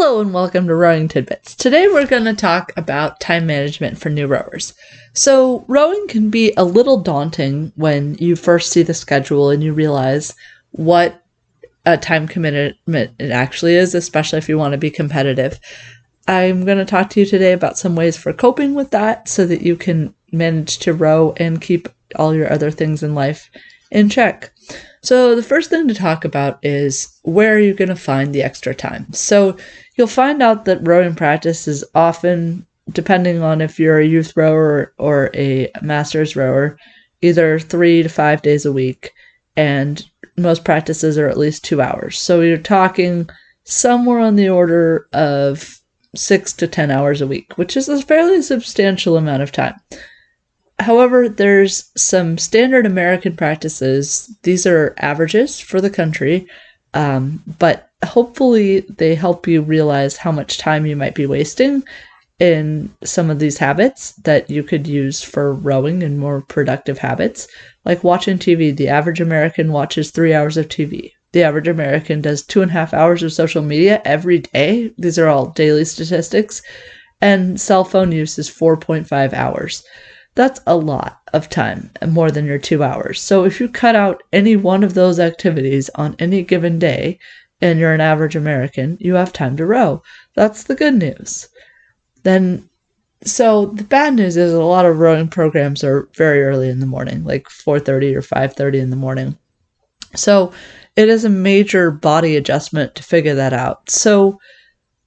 Hello and welcome to Rowing Tidbits. Today we're going to talk about time management for new rowers. So rowing can be a little daunting when you first see the schedule and you realize what a time commitment it actually is, especially if you want to be competitive. I'm going to talk to you today about some ways for coping with that so that you can manage to row and keep all your other things in life in check. So the first thing to talk about is where are you going to find the extra time? So you'll find out that rowing practice is often, depending on if you're a youth rower or a master's rower, either 3 to 5 days a week, and most practices are at least 2 hours. So you're talking somewhere on the order of 6 to 10 hours a week, which is a fairly substantial amount of time. However, there's some standard American practices. These are averages for the country, but hopefully they help you realize how much time you might be wasting in some of these habits that you could use for rowing and more productive habits, like watching TV. The average American watches 3 hours of TV. The average American does 2.5 hours of social media every day. These are all daily statistics. And cell phone use is 4.5 hours. That's a lot of time, more than your 2 hours. So if you cut out any one of those activities on any given day, and you're an average American, you have time to row. That's the good news. So the bad news is a lot of rowing programs are very early in the morning, like 4:30 or 5:30 in the morning. So it is a major body adjustment to figure that out. So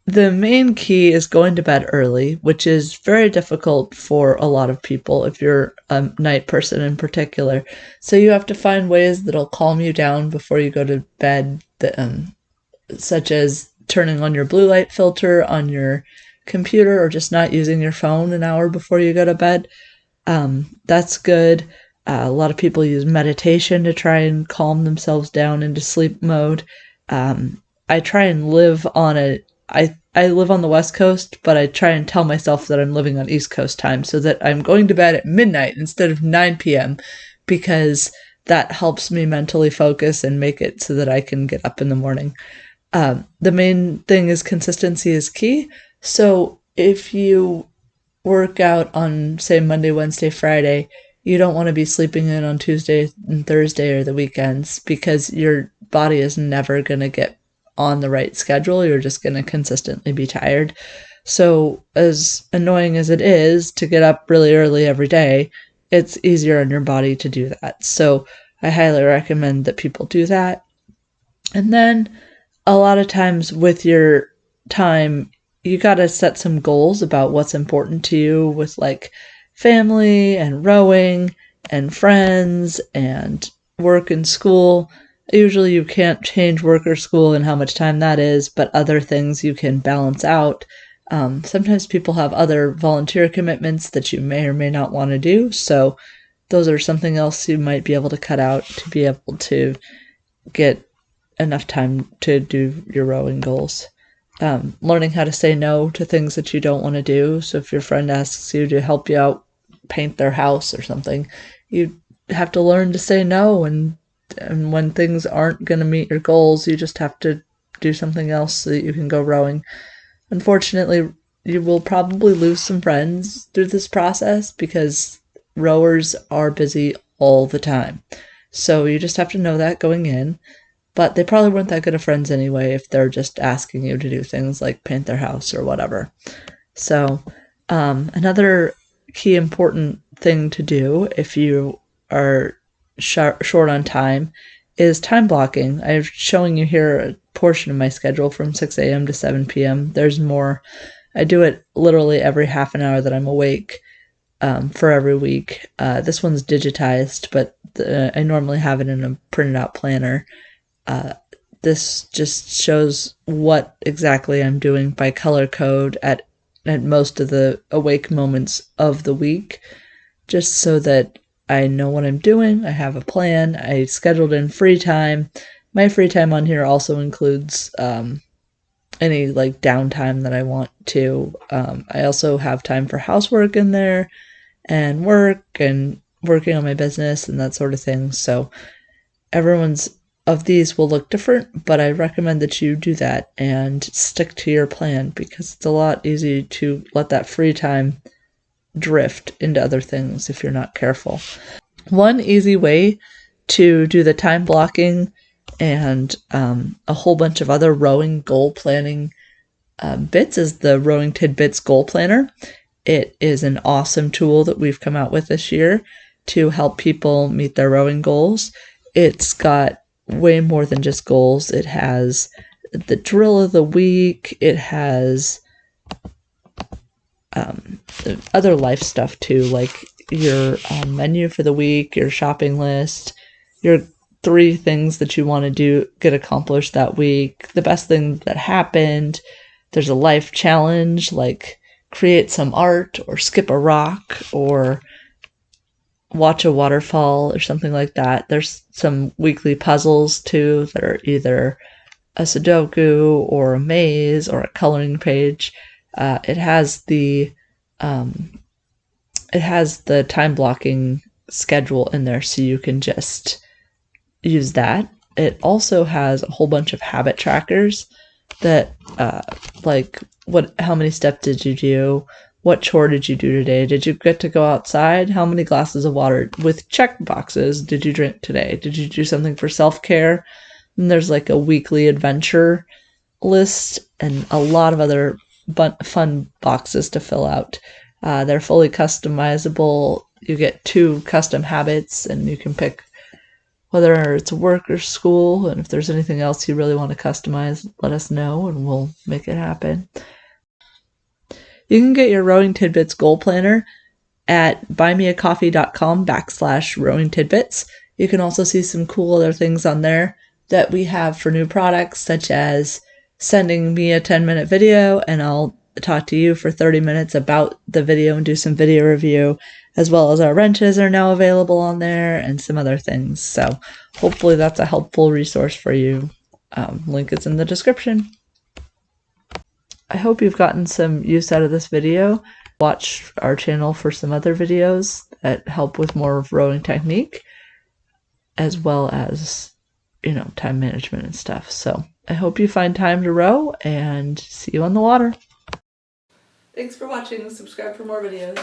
the main key is going to bed early, which is very difficult for a lot of people if you're a night person in particular. So you have to find ways that'll calm you down before you go to bed, such as turning on your blue light filter on your computer or just not using your phone an hour before you go to bed. That's good. A lot of people use meditation to try and calm themselves down into sleep mode. I try and live on I live on the West Coast, but I try and tell myself that I'm living on East Coast time so that I'm going to bed at midnight instead of 9 p.m. because that helps me mentally focus and make it so that I can get up in the morning. The main thing is consistency is key. So if you work out on, say, Monday, Wednesday, Friday, you don't want to be sleeping in on Tuesday and Thursday or the weekends because your body is never going to get on the right schedule. You're just going to consistently be tired. So as annoying as it is to get up really early every day, it's easier on your body to do that. So I highly recommend that people do that. And then a lot of times with your time, you got to set some goals about what's important to you with like family and rowing and friends and work and school. Usually you can't change work or school and how much time that is, but other things you can balance out. Sometimes people have other volunteer commitments that you may or may not want to do. So those are something else you might be able to cut out to be able to get enough time to do your rowing goals. Learning how to say no to things that you don't want to do. So if your friend asks you to help you out paint their house or something, you have to learn to say no, and when things aren't going to meet your goals, you just have to do something else so that you can go rowing. Unfortunately, you will probably lose some friends through this process because rowers are busy all the time. So you just have to know that going in. But they probably weren't that good of friends anyway if they're just asking you to do things like paint their house or whatever. So another key important thing to do if you are short on time is time blocking. I'm showing you here a portion of my schedule from 6 a.m. to 7 p.m. There's more. I do it literally every half an hour that I'm awake for every week. This one's digitized, but I normally have it in a printed out planner. This just shows what exactly I'm doing by color code at most of the awake moments of the week, just so that I know what I'm doing. I have a plan. I scheduled in free time. My free time on here also includes any like downtime that I want to. I also have time for housework in there and work and working on my business and that sort of thing. So everyone's of these will look different, but I recommend that you do that and stick to your plan because it's a lot easier to let that free time drift into other things if you're not careful. One easy way to do the time blocking and a whole bunch of other rowing goal planning bits is the Rowing Tidbits Goal Planner. It is an awesome tool that we've come out with this year to help people meet their rowing goals. It's got way more than just goals. It has the drill of the week. It has other life stuff too, like your menu for the week, your shopping list, your 3 things that you want to get accomplished that week, the best thing that happened. There's a life challenge like create some art or skip a rock or watch a waterfall or something like that. There's some weekly puzzles too that are either a Sudoku or a maze or a coloring page. It has the time blocking schedule in there, so you can just use that. It also has a whole bunch of habit trackers that like how many steps did you do? What chore did you do today? Did you get to go outside? How many glasses of water with check boxes did you drink today? Did you do something for self-care? And there's like a weekly adventure list and a lot of other fun boxes to fill out. They're fully customizable. You get 2 custom habits and you can pick whether it's work or school, and if there's anything else you really want to customize, let us know and we'll make it happen. You can get your Rowing Tidbits Goal Planner at buymeacoffee.com/rowing tidbits. You can also see some cool other things on there that we have for new products, such as sending me a 10-minute video and I'll talk to you for 30 minutes about the video and do some video review, as well as our wrenches are now available on there and some other things. So hopefully that's a helpful resource for you. Link is in the description. I hope you've gotten some use out of this video. Watch our channel for some other videos that help with more rowing technique, as well as, time management and stuff. So I hope you find time to row and see you on the water. Thanks for watching. Subscribe for more videos.